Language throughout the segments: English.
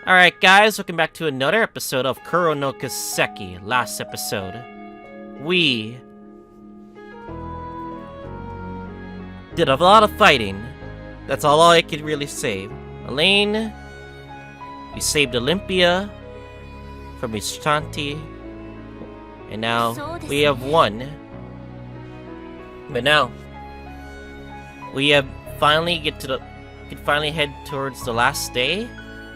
Alright guys, welcome back to another episode of Kuro no Kiseki. Last episode, we did a lot of fighting. That's all I could really say. Elaine, we saved Olympia from Ishtanti, and now we have won. But now, we have finally can finally head towards the last day.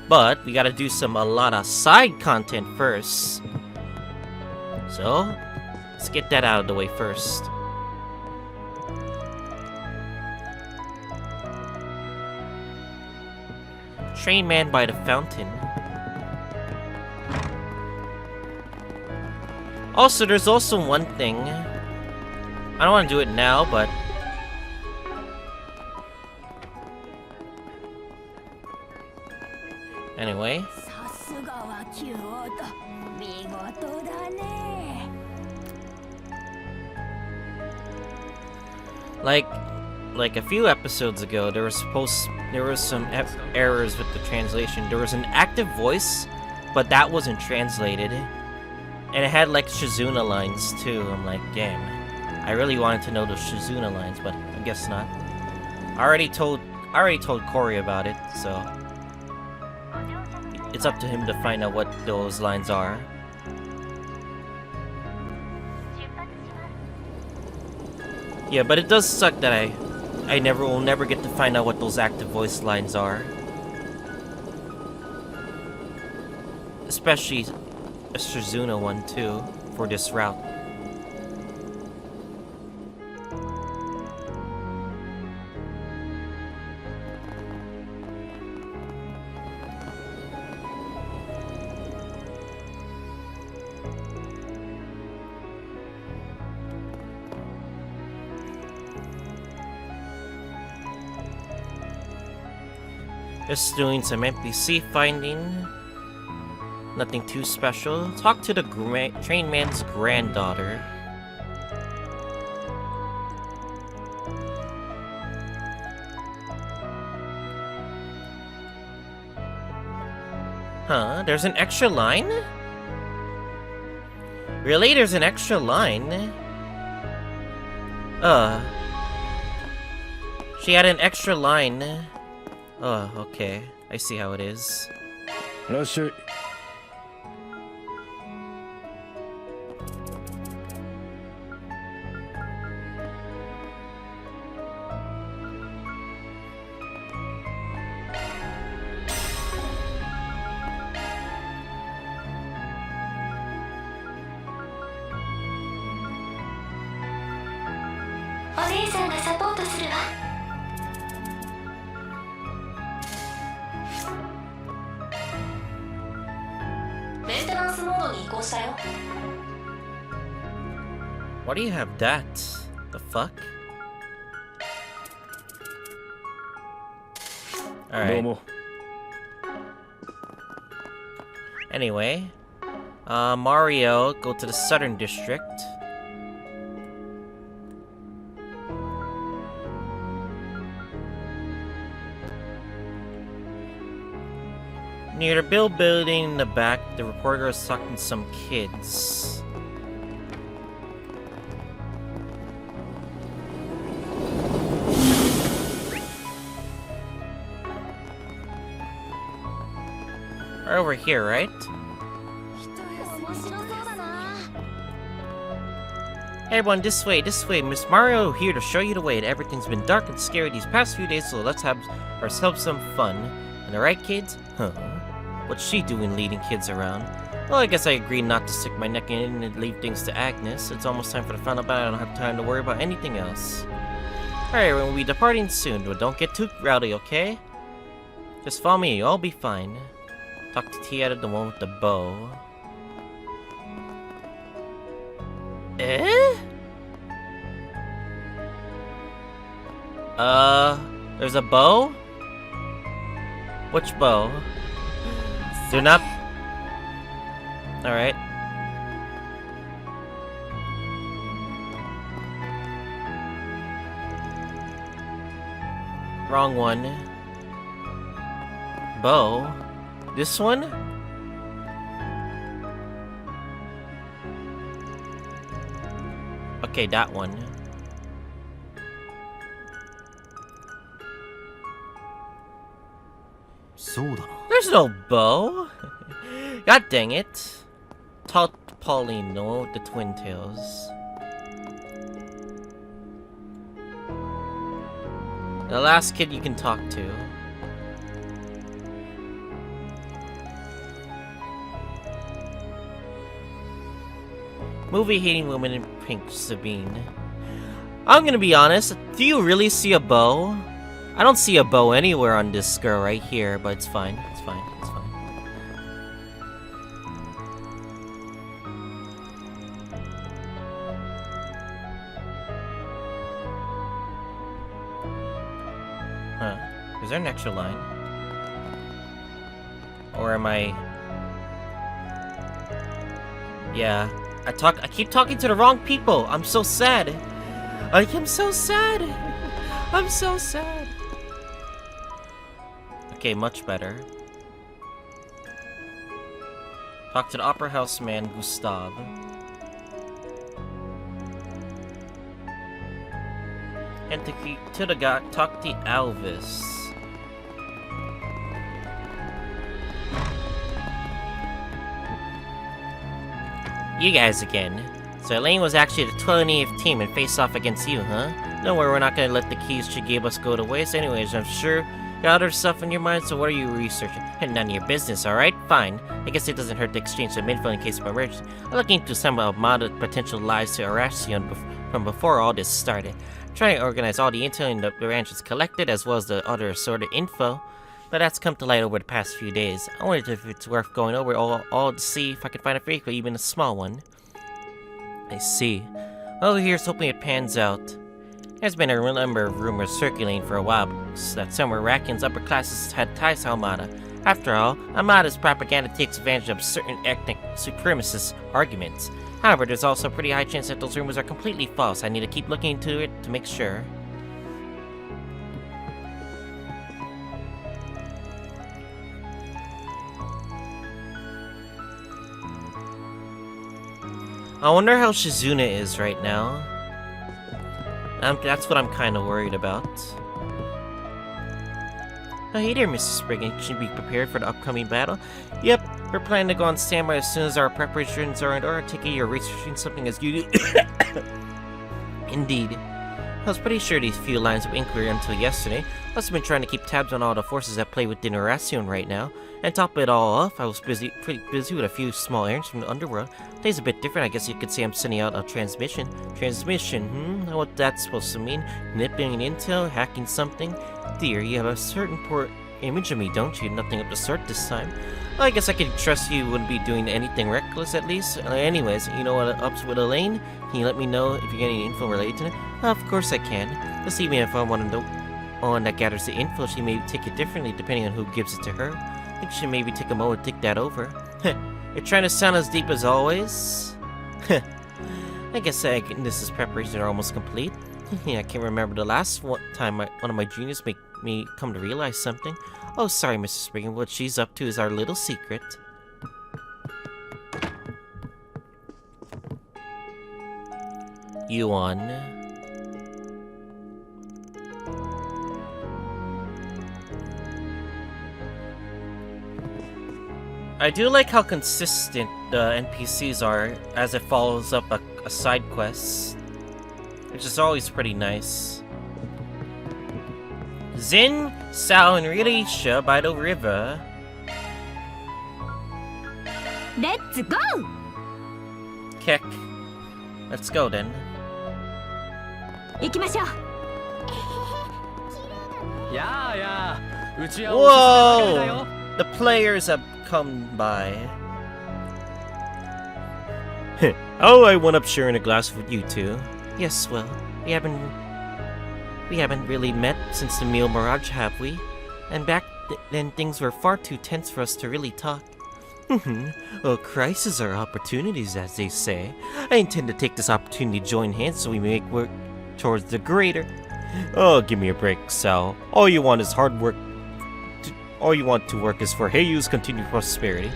But we gotta do a lot of side content first. So, let's get that out of the way first. Train man by the fountain. Also, there's also one thing. I don't want to do it now, but anyway. Like a few episodes ago, there was some errors with the translation. There was an active voice, but that wasn't translated. And it had like Shizuna lines too. I'm like, damn. I really wanted to know those Shizuna lines, but I guess not. I already told Corey about it, so it's up to him to find out what those lines are. Yeah, but it does suck that I will never get to find out what those active voice lines are. Especially a Shizuna one too, for this route. Just doing some NPC finding. Nothing too special. Talk to the train man's granddaughter. Huh? There's an extra line? Really? There's an extra line? She had an extra line. Oh, okay. I see how it is. No, sure. Why do you have that? The fuck? Alright. Anyway. Mario, go to the Southern District. Near the building in the back, the reporter is talking to some kids. Right over here, right? Hey everyone, this way, Miss Mario here to show you the way. Everything's been dark and scary these past few days, so let's have ourselves some fun. And alright kids? Huh? What's she doing leading kids around? Well, I guess I agreed not to stick my neck in and leave things to Agnes. It's almost time for the final battle. I don't have time to worry about anything else. Alright, we'll be departing soon, but don't get too rowdy, okay? Just follow me, I'll be fine. Talk to Tieta, the one with the bow. Eh? There's a bow? Which bow? Do not... Alright. Wrong one. Bow? This one? Okay, that one. There's no bow. God dang it. Taught Paulino the twin tails. The last kid you can talk to. Movie hating woman in pink, Sabine. I'm gonna be honest, do you really see a bow? I don't see a bow anywhere on this girl right here, but it's fine, it's fine, it's fine. Huh. Is there an extra line? Or am I... Yeah. I keep talking to the wrong people. I'm so sad. I am so sad. I'm so sad. Okay, much better. Talk to the opera house man, Gustav. And to the guy, talk to Elvis. You guys again. So Elaine was actually the 20th team and faced off against you, huh? Don't worry, we're not gonna let the keys she gave us go to waste anyways. I'm sure you got other stuff in your mind, so what are you researching? And none of your business, alright? Fine. I guess it doesn't hurt to exchange some info in case of emergency. I'm looking into some of Amada's potential lies to Annihilation from before all this started. I'm trying to organize all the intel the ranch has collected, as well as the other assorted info. But that's come to light over the past few days. I wondered if it's worth going over all to see if I can find a vehicle, even a small one. I see. Well, here's hoping it pans out. There's been a number of rumors circulating for a while that some Iraqians upper classes had ties to Amada. After all, Amada's propaganda takes advantage of certain ethnic supremacist arguments. However, there's also a pretty high chance that those rumors are completely false. I need to keep looking into it to make sure. I wonder how Shizuna is right now. That's what I'm kind of worried about. Oh, hey there, Mrs. Spriggan. Should be prepared for the upcoming battle? Yep, we're planning to go on standby as soon as our preparations are in order. Take it you're researching something as you do. Indeed. I was pretty sure these few lines of inquiry until yesterday. Must have been trying to keep tabs on all the forces at play within Annihilation right now. And top it all off, I was pretty busy with a few small errands from the underworld. Today's a bit different. I guess you could say I'm sending out a transmission. Transmission, what that's supposed to mean? Nipping an intel? Hacking something? Dear, you have a certain poor image of me, don't you? Nothing of the sort this time. Well, I guess I could trust you wouldn't be doing anything reckless, at least. Anyways, you know what up's with Elaine? Can you let me know if you get any info related to it? Of course I can. Just even if I'm one that gathers the info, she may take it differently depending on who gives it to her. I think she maybe take a moment to think that over. You're trying to sound as deep as always? I guess this is preparation are almost complete. I can't remember the last time one of my juniors made me come to realize something. Oh, sorry, Mr. Spriggan. What she's up to is our little secret. Yuan. I do like how consistent the NPCs are as it follows up a side quest, which is always pretty nice. Zin, Sao, and Ririsha by the river. Let's go! Kek. Let's go then. 行きましょう。Whoa! The players have come by. Oh, I went up sharing a glass with you two. Yes, well, we haven't really met since the meal mirage, have we? And back then things were far too tense for us to really talk. Well, crises are opportunities, as they say. I intend to take this opportunity to join hands so we make work towards the greater. Oh, give me a break, Sal. All you want is hard work. All you want to work is for Heiyu's continued prosperity.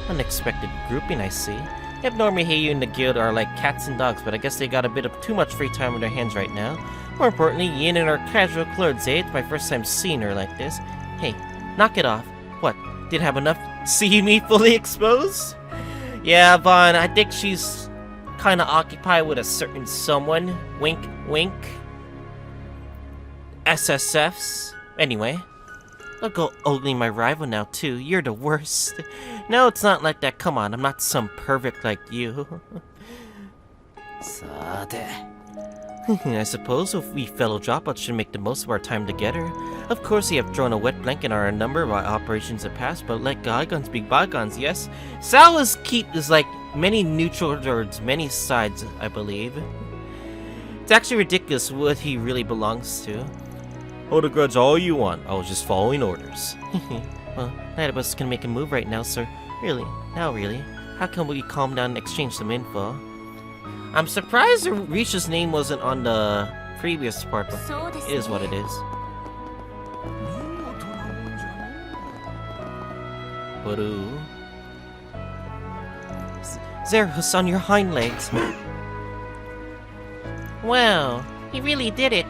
Unexpected grouping, I see. Abnormal Heiyu and the guild are like cats and dogs, but I guess they got a bit of too much free time on their hands right now. More importantly, Yin and her casual clothes, eh? It's my first time seeing her like this. Hey, knock it off. What, didn't have enough seeing me fully exposed? Yeah, Vaughn, I think she's kinda occupied with a certain someone. Wink, wink. SSFs. Anyway. I'll go ugly my rival now, too. You're the worst. No, it's not like that. Come on, I'm not some pervert like you. I suppose if we fellow dropouts should make the most of our time together. Of course, we have thrown a wet blanket on a number of our operations in the past, but let bygones be bygones, yes? Sal's keep is like many neutral towards many sides, I believe. It's actually ridiculous what he really belongs to. Hold a grudge all you want. I was just following orders. Well, neither of us can make a move right now, sir. Really? Now really? How come we calm down and exchange some info? I'm surprised Risha's name wasn't on the previous part, but it is what it is. Baru. Zero's on your hind legs. Wow, he really did it.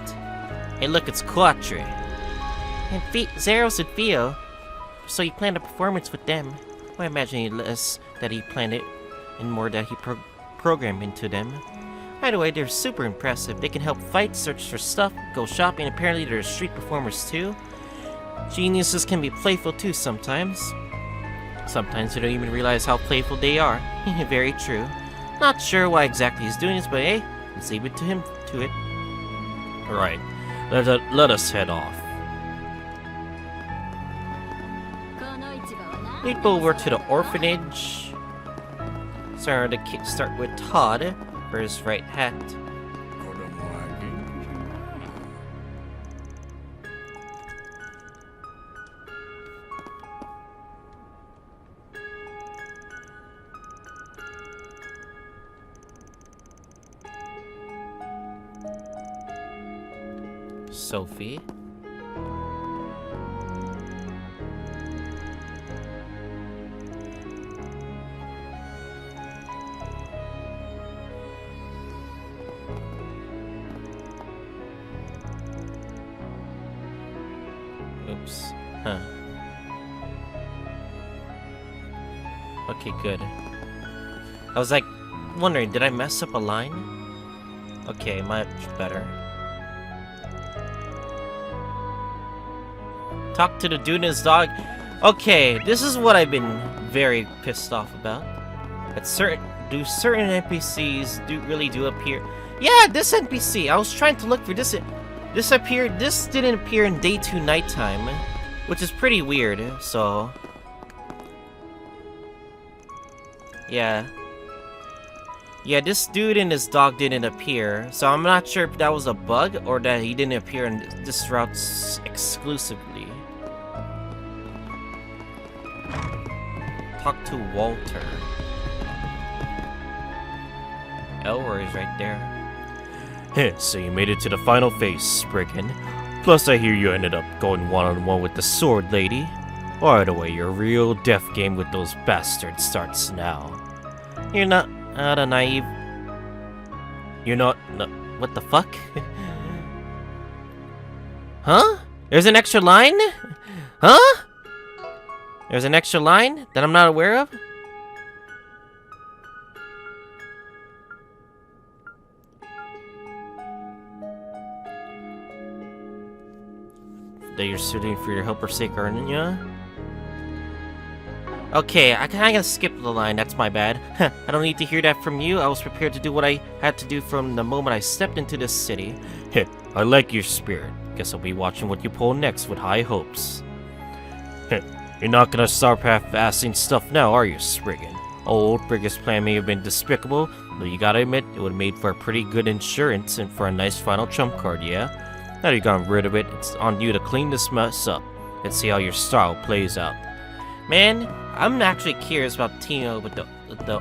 Hey look, it's Quattro. And Zeros and Theo. So he planned a performance with them. I imagine less that he planned it, and more that he programmed into them. Either way, they're super impressive. They can help fight, search for stuff, go shopping. Apparently they're street performers too. Geniuses can be playful too sometimes. Sometimes you don't even realize how playful they are. Very true. Not sure why exactly he's doing this, but hey, let's leave it to him to it. Alright, let us head off. Leap over to the orphanage. Start with Todd for his right hat. Sophie. Oops. Huh. Okay, good. I was like wondering, did I mess up a line? Okay, much better. Talk to the dude and his dog. Okay, this is what I've been very pissed off about. That certain NPCs really do appear. Yeah, this NPC. I was trying to look for this. This didn't appear in day 2 nighttime, which is pretty weird. So, yeah, this dude and his dog didn't appear. So I'm not sure if that was a bug or that he didn't appear in this route exclusively. Talk to Walter. Elroy's right there. Heh, so you made it to the final phase, Spriggan. Plus I hear you ended up going one-on-one with the sword lady. By the way, your real death game with those bastards starts now. You're not a naive. You're not... What the fuck? Huh? There's an extra line? Huh? There's an extra line that I'm not aware of? That you're suiting for your helper's sake, aren't ya? Okay, I kinda skipped the line, that's my bad. I don't need to hear that from you. I was prepared to do what I had to do from the moment I stepped into this city. Heh, I like your spirit. Guess I'll be watching what you pull next with high hopes. Heh, you're not gonna start half-assing stuff now, are you, Spriggan? Old Briggus' plan may have been despicable, though you gotta admit, it would've made for a pretty good insurance and for a nice final trump card, yeah? Now that you've gotten rid of it, it's on you to clean this mess up and see how your style plays out. Man, I'm actually curious about Tino with the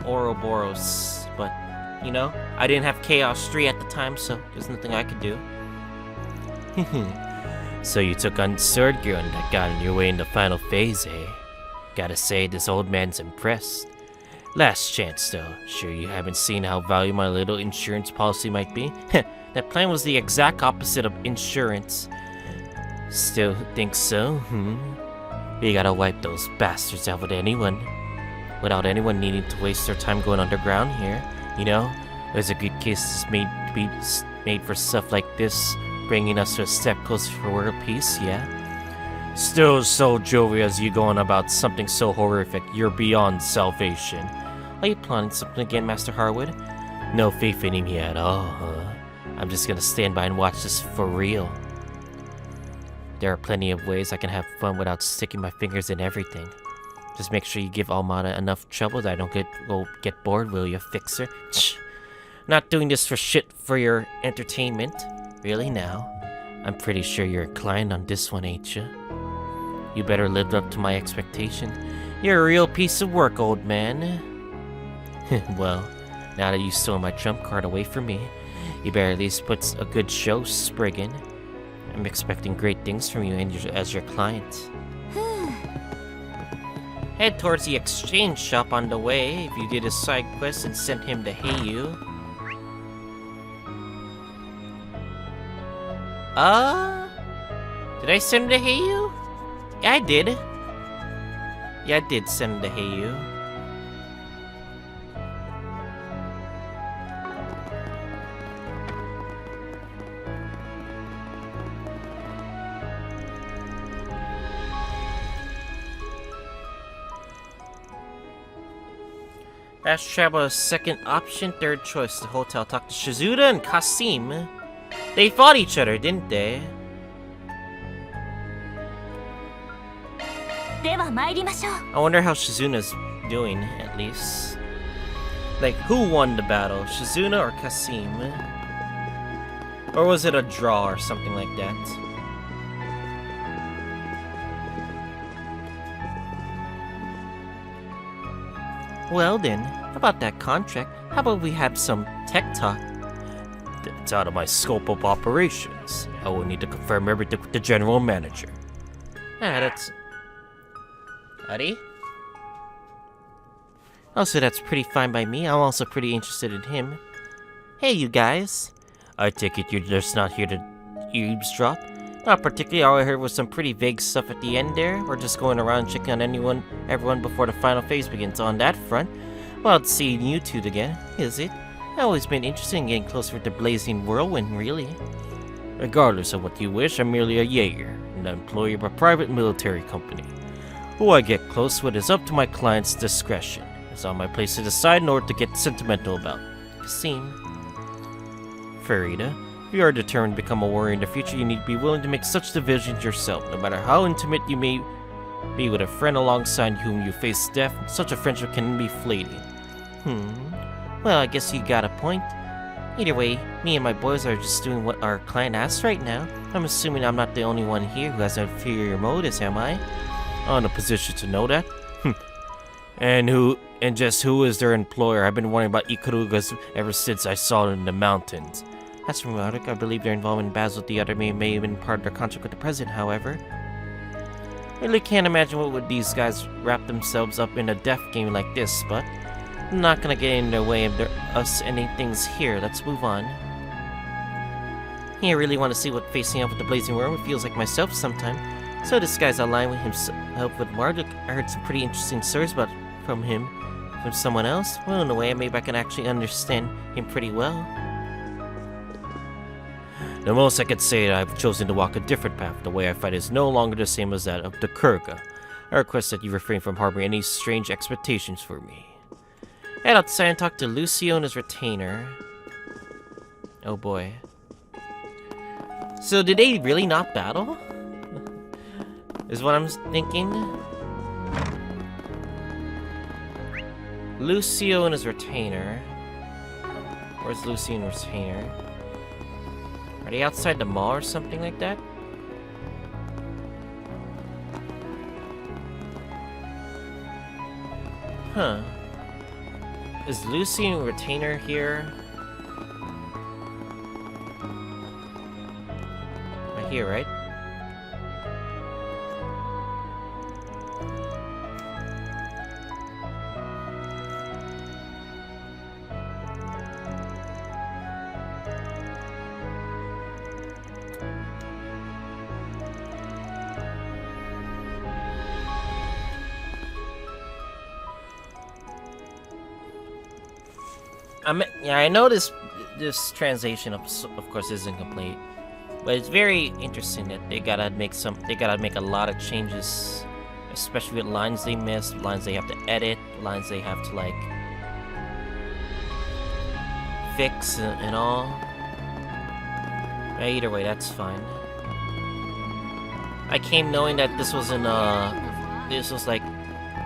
Ouroboros, but, you know, I didn't have Chaos 3 at the time, so there's nothing I could do. So you took on Sword Girl and that got in your way in the final phase, eh? Gotta say, this old man's impressed. Last chance, though. Sure you haven't seen how valuable my little insurance policy might be? That plan was the exact opposite of insurance. Still think so, You gotta wipe those bastards out without anyone needing to waste their time going underground here. You know, there's a good case made for stuff like this, bringing us to a step closer for world peace, yeah? Still so jovial as you go on about something so horrific, you're beyond salvation. Are you plotting something again, Master Harwood? No faith in him yet at all, huh? I'm just gonna stand by and watch this for real. There are plenty of ways I can have fun without sticking my fingers in everything. Just make sure you give Almada enough trouble that I don't get bored, will you, fixer? Not doing this for shit for your entertainment. Really now? I'm pretty sure you're inclined on this one, ain't you? You better live up to my expectation. You're a real piece of work, old man. Well, now that you stole my trump card away from me, you better at least put a good show, Spriggan. I'm expecting great things from you as your client. Head towards the exchange shop on the way if you did a side quest and sent him to Heiyu. Did I send him to Heiyu? Yeah, I did. Yeah, I did send him to Heiyu. Fast travel is second option, third choice. The hotel. Talk to Shizuda and Kasim. They fought each other, didn't they? I wonder how Shizuna's doing, at least. Like, who won the battle? Shizuna or Kasim? Or was it a draw or something like that? Well then, about that contract, how about we have some tech talk? It's out of my scope of operations. I will need to confirm everything with the general manager. That's... Buddy? Also, that's pretty fine by me. I'm also pretty interested in him. Hey, you guys. I take it you're just not here to eavesdrop? Not particularly. All I heard was some pretty vague stuff at the end there. We're just going around checking on everyone before the final phase begins. On that front, well, it's seeing you two again, is it? I've always been interested in getting closer with the blazing whirlwind, really. Regardless of what you wish, I'm merely a Jaeger, an employee of a private military company. Who I get close with is up to my client's discretion. It's on my place to decide nor to get sentimental about. Kasim. Farida, if you are determined to become a warrior in the future, you need to be willing to make such divisions yourself. No matter how intimate you may be with a friend alongside whom you face death, such a friendship can be fleeting. Well, I guess you got a point. Either way, me and my boys are just doing what our client asks right now. I'm assuming I'm not the only one here who has inferior motives, am I? I'm in a position to know that. And just who is their employer? I've been wondering about Ikarugas ever since I saw them in the mountains. That's erotic. I believe their involvement in battles with the other may have been part of their contract with the president, however. I really can't imagine what would these guys wrap themselves up in a death game like this, but I'm not gonna get in their way of us ending things here. Let's move on. I really want to see what facing up with the blazing world feels like myself sometime. So this guy's aligned with himself with Marduk. I heard some pretty interesting stories from him from someone else. Well, in a way, maybe I can actually understand him pretty well. The most I could say that I've chosen to walk a different path. The way I fight is no longer the same as that of the Ikaruga. I request that you refrain from harboring any strange expectations for me. Head outside and talk to Lucio and his retainer. Oh boy. So did they really not battle? Is what I'm thinking. Lucio and his retainer. Where's Lucio and his retainer? Are they outside the mall or something like that? Huh. Is Lucy and retainer here? Right here, right? I know this translation of course isn't complete, but it's very interesting that they gotta make a lot of changes, especially with lines they missed, lines they have to edit, lines they have to like fix and all. Either way, that's fine. I came knowing that this was like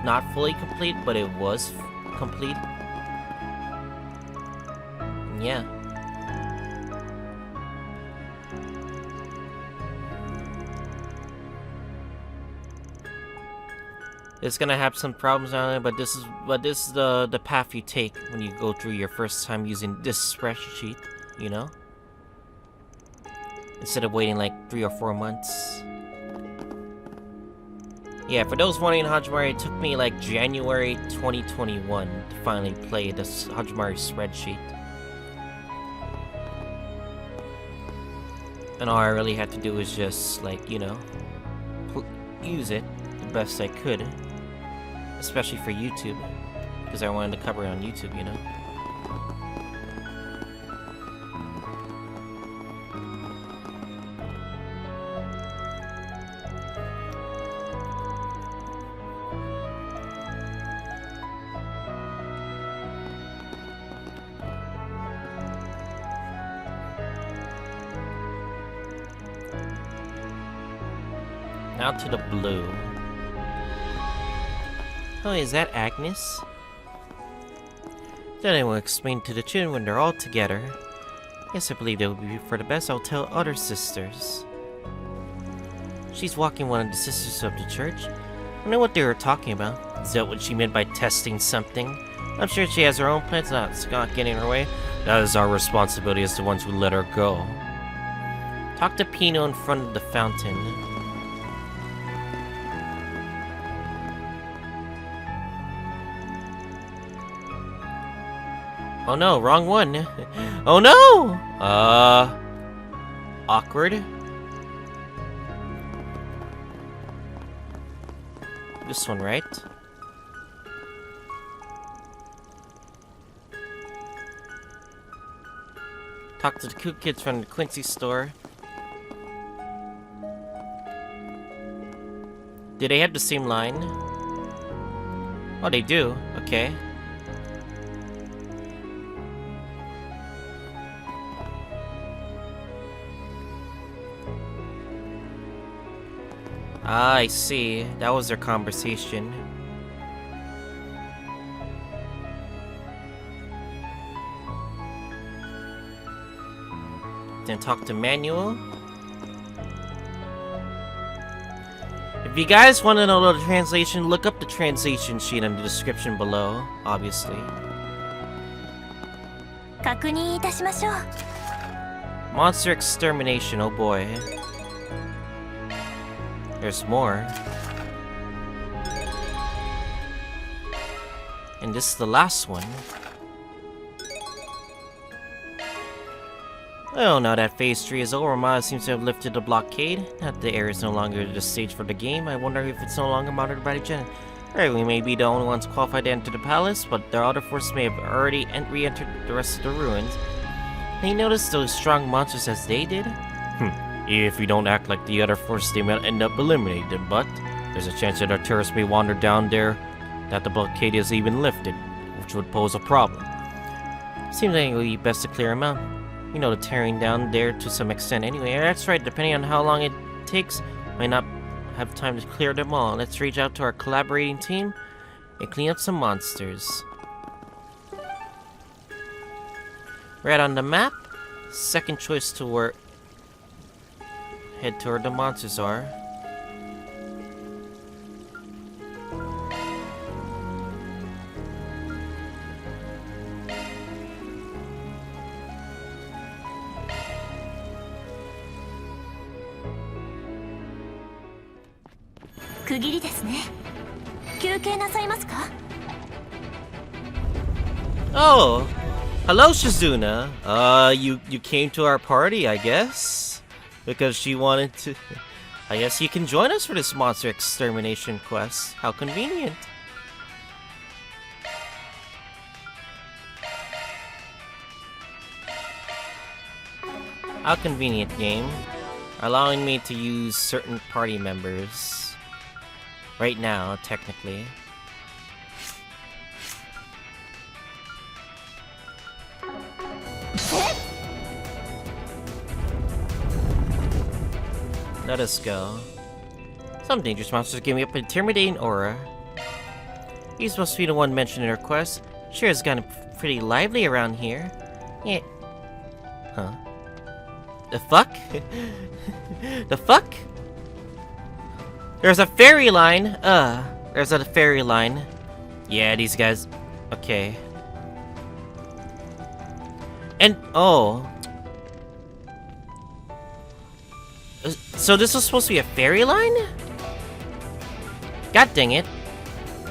not fully complete, but it was complete. Yeah. It's gonna have some problems on it, but this is the path you take when you go through your first time using this spreadsheet, you know? Instead of waiting like 3 or 4 months. Yeah, for those wondering Hajimari, it took me like January 2021 to finally play this Hajimari spreadsheet. And all I really had to do was just, like, you know, use it the best I could. Especially for YouTube. Because I wanted to cover it on YouTube, you know? Now to the blue. Oh, is that Agnes? Then I will explain to the children when they're all together. Yes, I believe it would be for the best. I'll tell other sisters. She's walking one of the sisters of the church. I know what they were talking about. Is that what she meant by testing something? I'm sure she has her own plans, not getting in her way. That is our responsibility as the ones who let her go. Talk to Pino in front of the fountain. Oh no, wrong one. Oh no! Awkward. This one, right? Talk to the cool kids from the Quincy store. Do they have the same line? Oh, they do. Okay. Ah, I see. That was their conversation. Then talk to Manuel. If you guys want to know the translation, look up the translation sheet in the description below, obviously. 確認いたしましょう。 Monster extermination, oh boy. There's more. And this is the last one. Well, now that phase 3 is over, Maya seems to have lifted the blockade. Now that the area is no longer the stage for the game, I wonder if it's no longer monitored by the Gen. Right, we may be the only ones qualified to enter the palace, but their other forces may have already re-entered the rest of the ruins. Have you noticed those strong monsters as they did? If we don't act like the other forces, they might end up eliminating them, but there's a chance that our terrorists may wander down there, that the blockade is even lifted, which would pose a problem. Seems like it would be best to clear them out. You know, the tearing down there to some extent anyway. That's right, depending on how long it takes, might not have time to clear them all. Let's reach out to our collaborating team and clean up some monsters. Right on the map, second choice to where head to where the monsters are. Oh, hello Shizuna. You came to our party, I guess? Because she wanted to... I guess you can join us for this monster extermination quest. How convenient. How convenient, game. Allowing me to use certain party members. Right now, technically. Let us go. Some dangerous monsters gave me up an intimidating aura. He's supposed to be the one mentioned in our quest. Sure, it's gotten pretty lively around here. Yeah. Huh? The fuck? The fuck? There's a fairy line. There's a fairy line. Yeah, these guys. Okay. And oh. So this was supposed to be a fairy line? God dang it.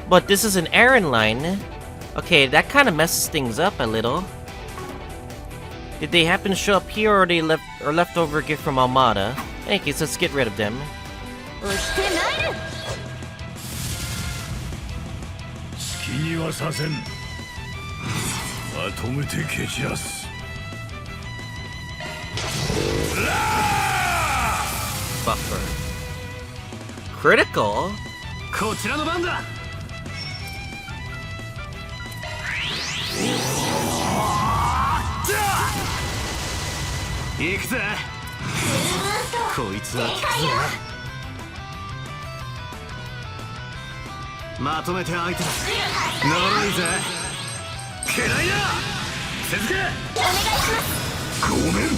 But this is an errand line. Okay, that kind of messes things up a little. Did they happen to show up here, or they left over a gift from Almada? In any case, let's get rid of them. 好きにはさせん。まとめて蹴散らす。 Buffer. Critical? こちらの番だ。行くぜ。こいつは効くぞ。まとめて相手だ。呪いぜ。嫌いだ。続け。お願いします。ごめん。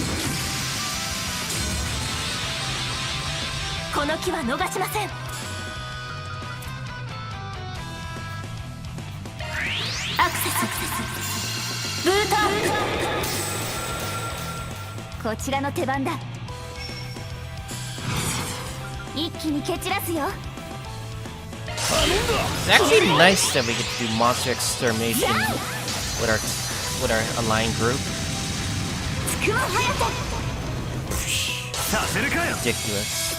この機は逃しません。アクセスブートアップ。こちらの手番だ。一気に蹴散らすよ。 It's actually nice that we get to do monster extermination with our aligned group. Ridiculous.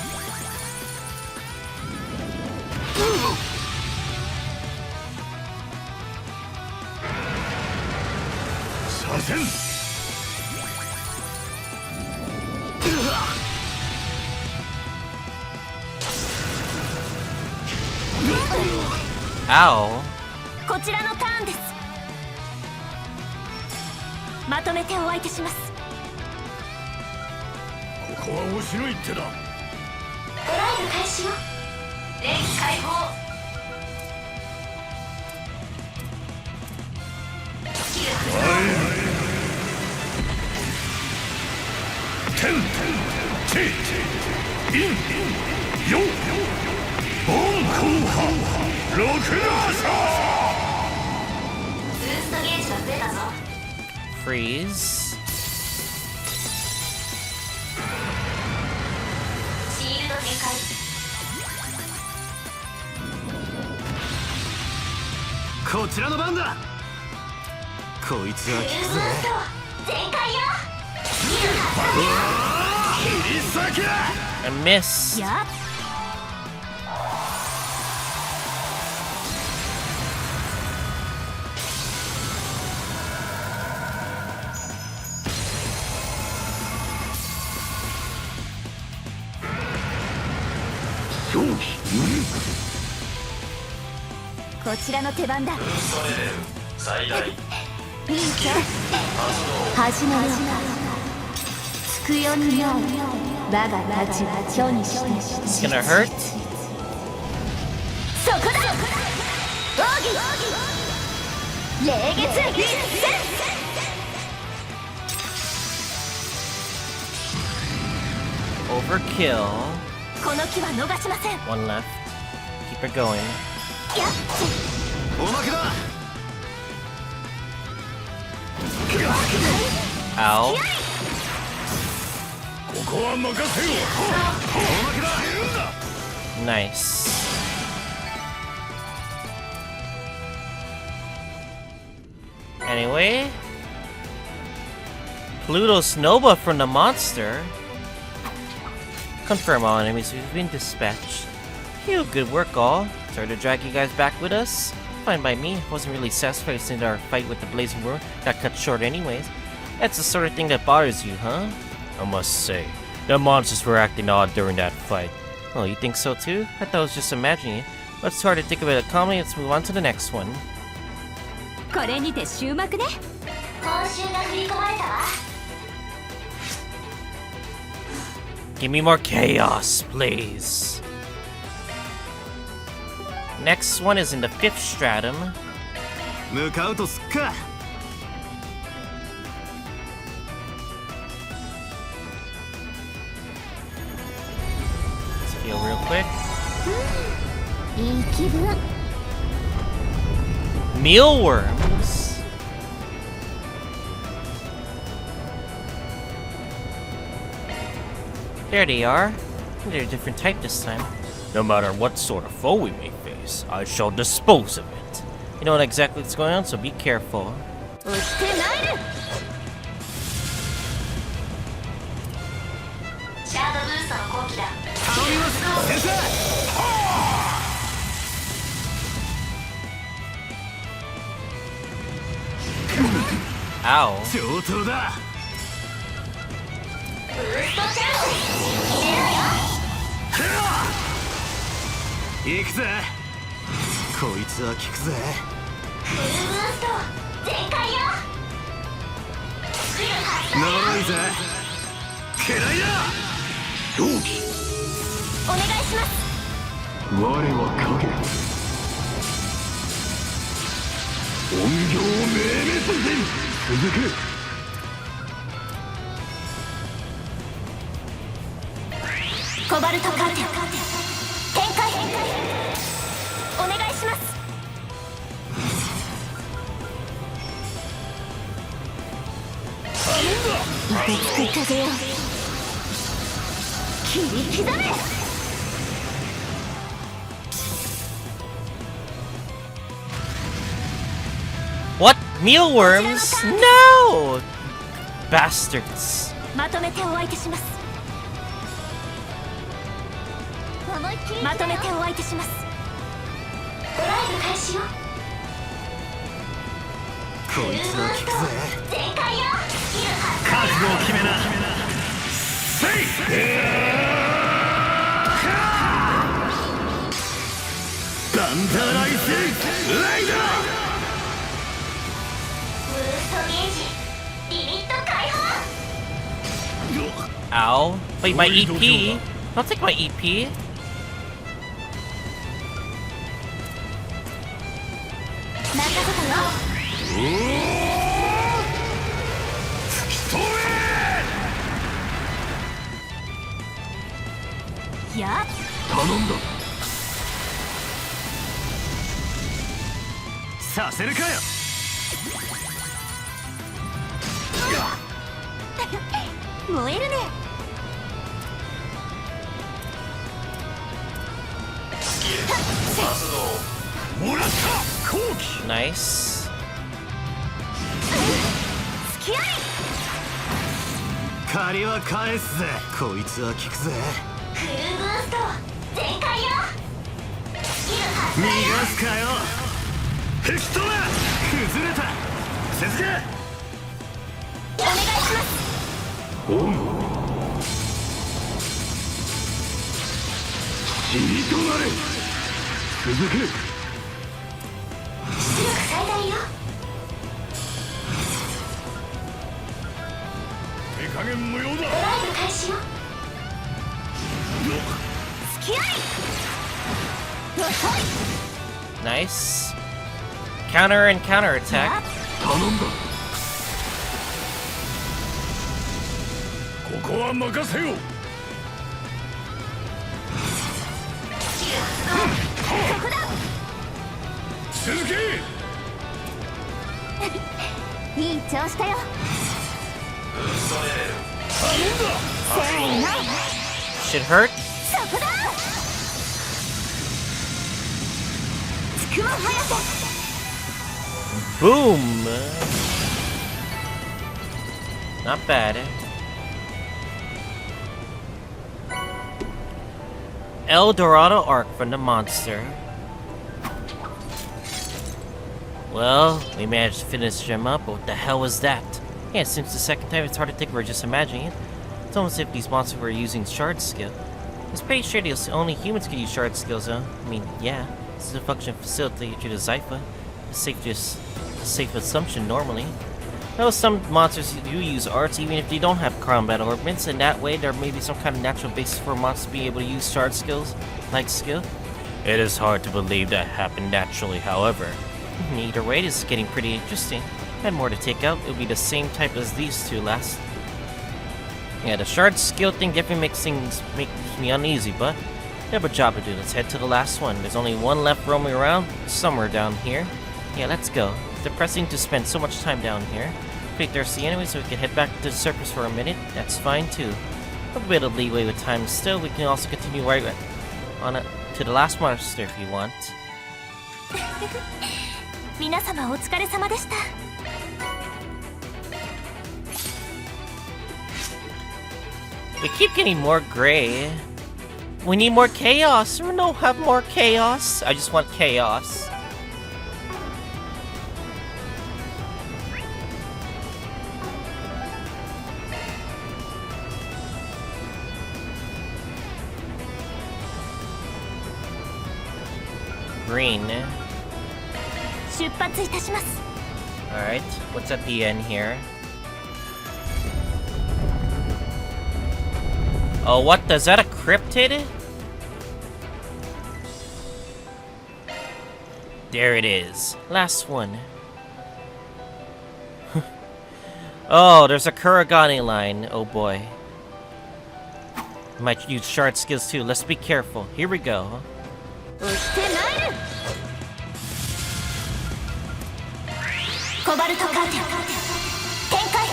Ow. こちらのターンです。まとめてお相手します。ここはおしの一手だ。ドライブ開始よ。レン解放。スキル発動。テンテインヨボンコハロクナーサブーストゲージが増えたぞ。 Freeze. シールド展開。こちらの番だ。こいつは効くぞ。全開よ。切り裂け。 I miss. やっ。 こちらの手番だ。最大。いいぞ。始めよう。つくよによ。我がたちは虚にして。 It's gonna hurt. そこだ。奥義。霊月一戦。Overkill. この機は逃しません。 One left. Keep it going. やっ。おまけだ。 Ow. ここは任せよ。おまけだ。 Nice. Anyway. Pluto's Nova from the monster. Confirm all enemies have been dispatched. Phew, good work all. Sorry to drag you guys back with us. Fine by me. Wasn't really satisfied since our fight with the Blazing World got cut short anyways. That's the sort of thing that bothers you, huh? I must say, the monsters were acting odd during that fight. Oh, you think so too? I thought I was just imagining it. Let's try to think of it a comedy. Let's move on to the next one. これにて終幕ね。報酬が振り込まれたわ。 Give me more chaos, please. Next one is in the 5th stratum. 向かうとすっか。 Let's heal real quick. いい気分。 Mealworms. There they are. They're a different type this time. No matter what sort of foe we may face, I shall dispose of it. You know what exactly what's going on, so be careful. 押してないる。シャードブーストの後期だ。頼みます先生。 Ow. 上等だ。ブーストチャンス。入れろよ。行くぜ。こいつは効くぜ。フルブースト全開よ。スキル発動。呪いぜ。嫌いだ。容疑。お願いします。我は影。音響命令する。続く。 コバルトカーテン展開。お願いします。凍てつく風よ。切り刻め。 What? Mealworms? No! Bastards. まとめてお相手します。まとめてお相手します。ドライブ開始よ。こいつは効くぜ。全開よ。スキル発動。覚悟を決めな。せい。ダンダーライスライダー。 ブーストゲージリミット解放。 Ow. Wait, my EP? I'll take my EP. 任せたよ。突き止め。やっ。頼んだ。させるかよ。 燃えるね。 もらった後期。 Nice. 付き合い。借りは返すぜ。こいつは効くぜ。フルブースト全開よ。スキル発動。逃がすかよ。吹き飛べ。崩れた。続け。お願いします。死にとなれ。続け。出力最大よ。手加減無用だ。ドライブ開始よ。付き合い。遅い。 Nice. Counter and counter attack. 頼んだ。ここは任せよ。ここだ。続け。いい調子だよ。頼んだ。せーの。 Should hurt. そこだ。つくも早せ。 Boom. Not bad. El Dorado Arc from the monster. Well, we managed to finish him up, but what the hell was that? Yeah, since the second time it's hard to think we're just imagining it. It's almost as if these monsters were using shard skill. It's pretty sure only humans can use shard skills, though. I mean, yeah. This is a function facilitated through the Zypha. It's a safe assumption normally. Though some monsters do use arts even if they don't have combat ornaments, and that way there may be some kind of natural basis for monsters to be able to use shard skills, like skill. It is hard to believe that happened naturally, however. Either way, this is getting pretty interesting. I had more to take out. It'll be the same type as these two last. Yeah, the shard skill thing definitely makes me uneasy, but we have a job to do. Let's head to the last one. There's only one left roaming around, somewhere down here. Yeah, let's go. It's depressing to spend so much time down here. Pretty thirsty anyway, so we can head back to the surface for a minute. That's fine too. A bit of leeway with time still. We can also continue right on it to the last monster if you want. 皆様お疲れ様でした。 We keep getting more gray. We need more chaos. Or no, have more chaos. I just want chaos. Green. 出発いたします。 Alright, what's at the end here? Oh, what? Is that a cryptid? There it is. Last one. Oh, there's a Kurogane line. Oh boy. Might use shard skills too. Let's be careful. Here we go. 押してないる。コバルトカーテン展開。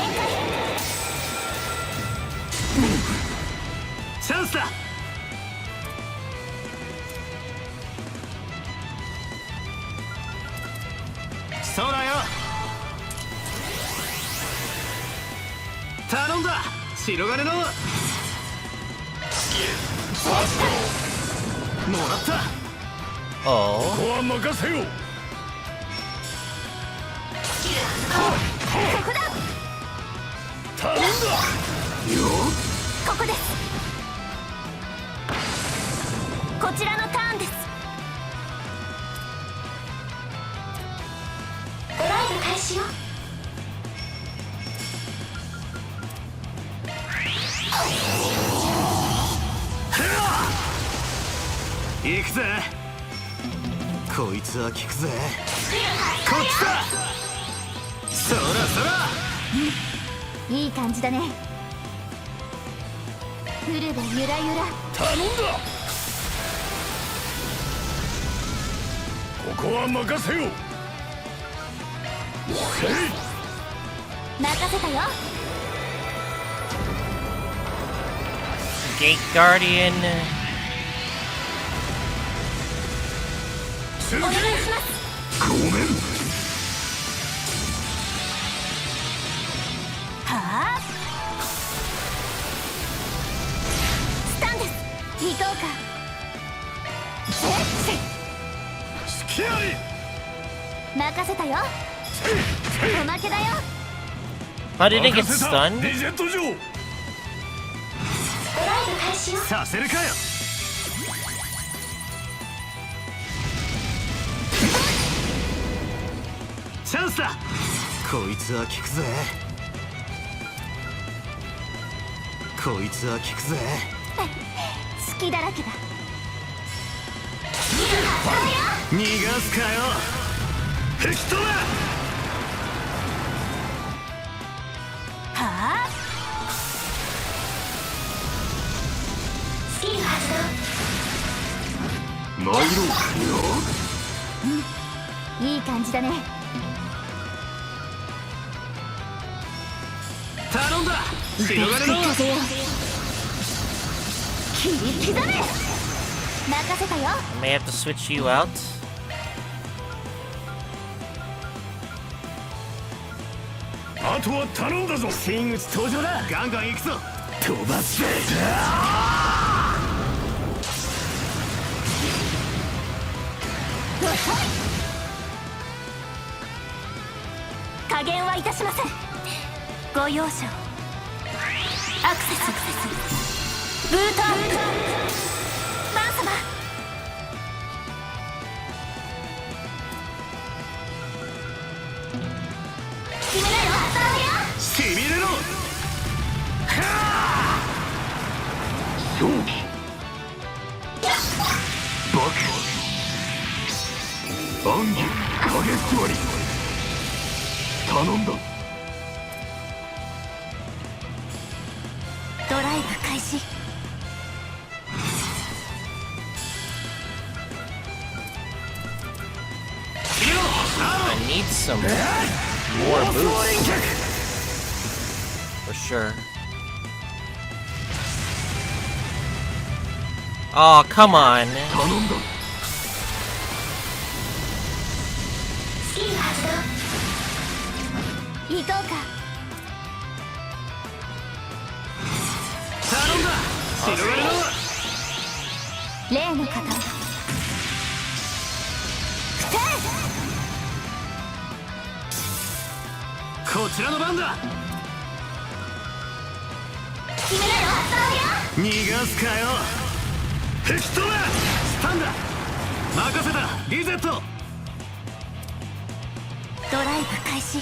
チャンスだ。そうだよ。頼んだ。白金の。もらった。 Oh. ここは任せよう。ここだ。頼んだ。よ。ここです。こちらのターンです。ドライブ開始よ。行くぜ。こいつは効くぜ。こっちだ。そらそら。いい感じだね。フルでゆらゆら。頼んだ。ここは任せよう。任せたよ。 Gate Guardian. お願いします。ごめん。はあ。スタンです。行こうか。好きあり。任せたよ。おまけだよ。 How did it get stunned? リジェント上。ドライブ開始よ。させるかよ。チャンスだ。こいつは効くぜ。こいつは効くぜ。好きだらけだ。逃がすかよ。引き止め。はあ。スキル発動。参ろうかよ。いい感じだね。頼んだ。白金の。風よ。切り刻め。任せたよ。 I may have to switch you out. あとは頼んだぞ。真打ち登場だ。ガンガン行くぞ。飛ばせ。加減はいたしません。ご容赦を。アクセスブートアップバン様決めなよサーフィアしびれろはあ狂気爆暗儀影座り頼んだドライブ開始 I need some more boosts. For sure. Oh, come on. 頼んだスキル発動行こうか頼んだ白金の例の方こちらの番だ決めなよサーフィ逃がすかよ敵とはスタンだ任せたリゼットアドライブ開始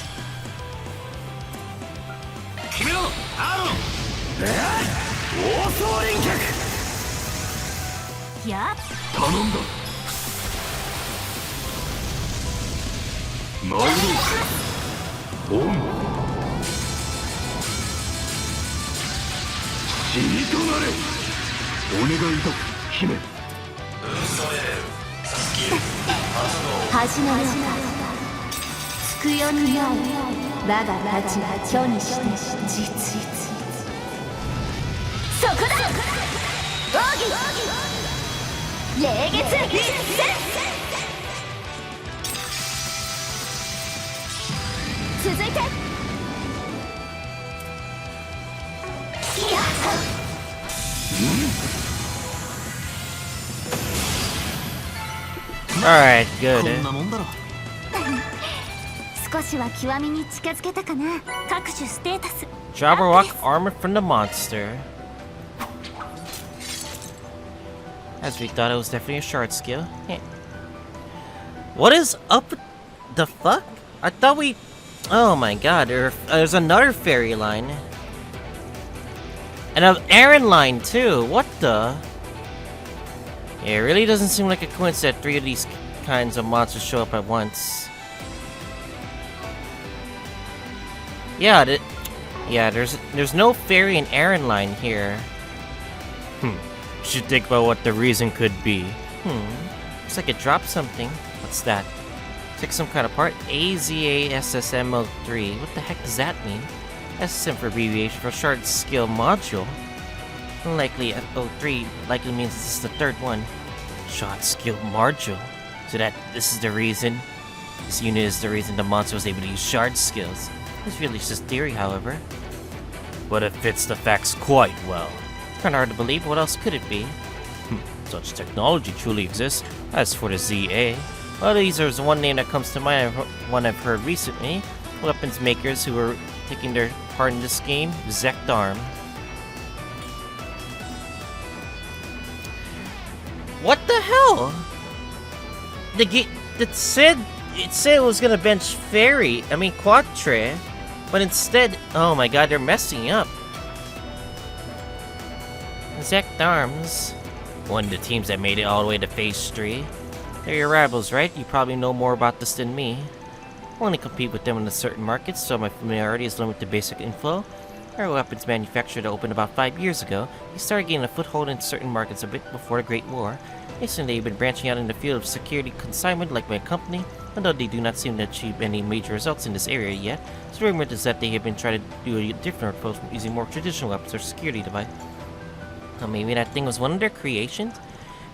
決めろアーロン暴走輪脚やっ頼んだ参ろうオン死にとなれお願いだ姫始めようかつくよになる我がたちが虚にして実立そこだ奥義霊月一戦続いてスキル発動 Alright, good. こんなもんだろ少しは極みに近づけたかな各種ステータス Jabberwock armor from the monster. As we thought, it was definitely a shard skill. Yeah. What is up with the fuck? I thought we... Oh my god, there's another fairy line. And an Aaron line too, what the? Yeah, it really doesn't seem like a coincidence that 3 of these kinds of monsters show up at once. Yeah, there's no fairy and Aaron line here. Should think about what the reason could be. Looks like it dropped something. What's that? It's like some kind of part. AZASSMO3. What the heck does that mean? SSM for abbreviation for shard skill module. Unlikely O3 likely means this is the third one. Shard skill module. So this is the reason. This unit is the reason the monster was able to use shard skills. It's really just theory, however. But it fits the facts quite well. Kinda hard to believe. What else could it be? Such technology truly exists. As for the ZA, Well, these are one name that comes to mind, one I've heard recently. Weapons makers who are taking their part in this game, Zekdarm. What the hell? It said it was gonna bench Quatre, but instead, oh my god, they're messing up. Zekdarms, one of the teams that made it all the way to Phase 3. They're your rivals, right? You probably know more about this than me. I only compete with them in a certain markets, so my familiarity is limited to basic info. Our weapons manufacturer that opened about 5 years ago. They started gaining a foothold in certain markets a bit before the Great War. Recently, they've been branching out in the field of security consignment like my company, although they do not seem to achieve any major results in this area yet. So the rumor is that they have been trying to do a different approach from using more traditional weapons or security device. Well, maybe that thing was one of their creations?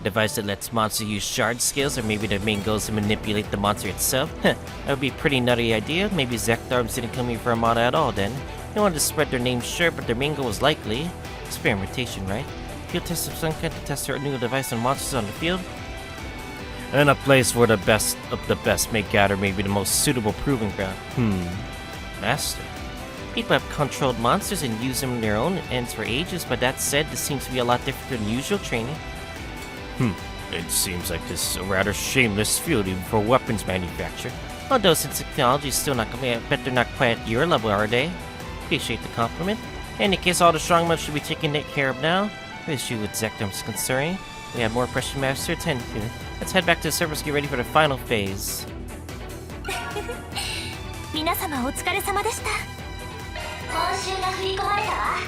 A device that lets monsters use shard skills, or maybe their main goal is to manipulate the monster itself? That would be a pretty nutty idea. Maybe Zekdarms didn't come here for a mod at all then. They wanted to spread their name, sure, but their main goal was likely experimentation, right? Field test of some kind to test their new device on monsters on the field? and a place where the best of the best may gather may be the most suitable proving ground. Master. People have controlled monsters and used them in their own ends for ages, but that said, this seems to be a lot different than usual training. It seems like this is a rather shameless field even for weapons manufacture. Although since technology is still not I bet they're not quite at your level, are they? Appreciate the compliment. In any case, all the strong ones should be taken care of now. As you with Zekdom's concerning, we have more pressing matters to attend to. Let's head back to the surface and get ready for the final phase. 皆様お疲れ様でした。報酬が振り込まれたわ。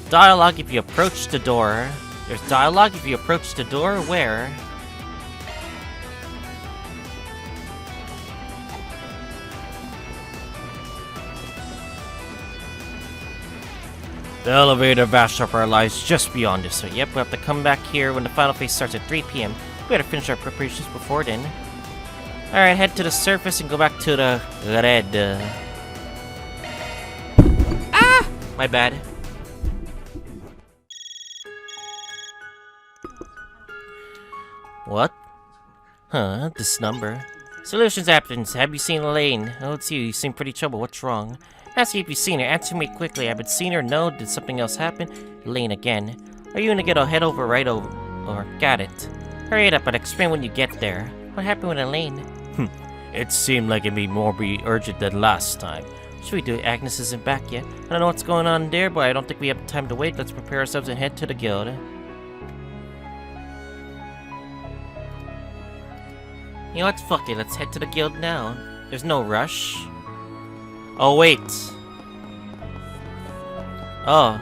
Dialogue if you approach the door. There's dialogue if you approach the door. Where? The elevator bashed up our lives just beyond this. So yep, we have to come back here when the final phase starts at 3 p.m. We better finish our preparations before then. Alright, head to the surface and go back to the red. Ah! My bad. What? Huh, this number. Solutions Applicants, have you seen Elaine? Oh, it's you. You seem pretty troubled. What's wrong? Ask you if you've seen her. Answer me quickly. Haven't seen her? No? Did something else happen? Elaine again. Are you gonna get a head over right over? Or got it. Hurry it up, but explain when you get there. What happened with Elaine? It seemed like it'd be more urgent than last time. What should we do? Agnes isn't back yet. I don't know what's going on there, but I don't think we have time to wait. Let's prepare ourselves and head to the guild. You know what? Fuck it. Let's head to the guild now. There's no rush. Oh, wait. Oh.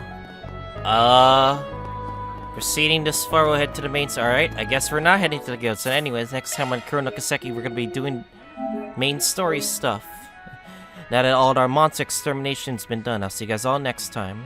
Proceeding this far, we'll head to the main... Alright, I guess we're not heading to the guild. So anyways, next time on Kuro no Kiseki, we're gonna be doing main story stuff. Now that all our monster extermination's been done, I'll see you guys all next time.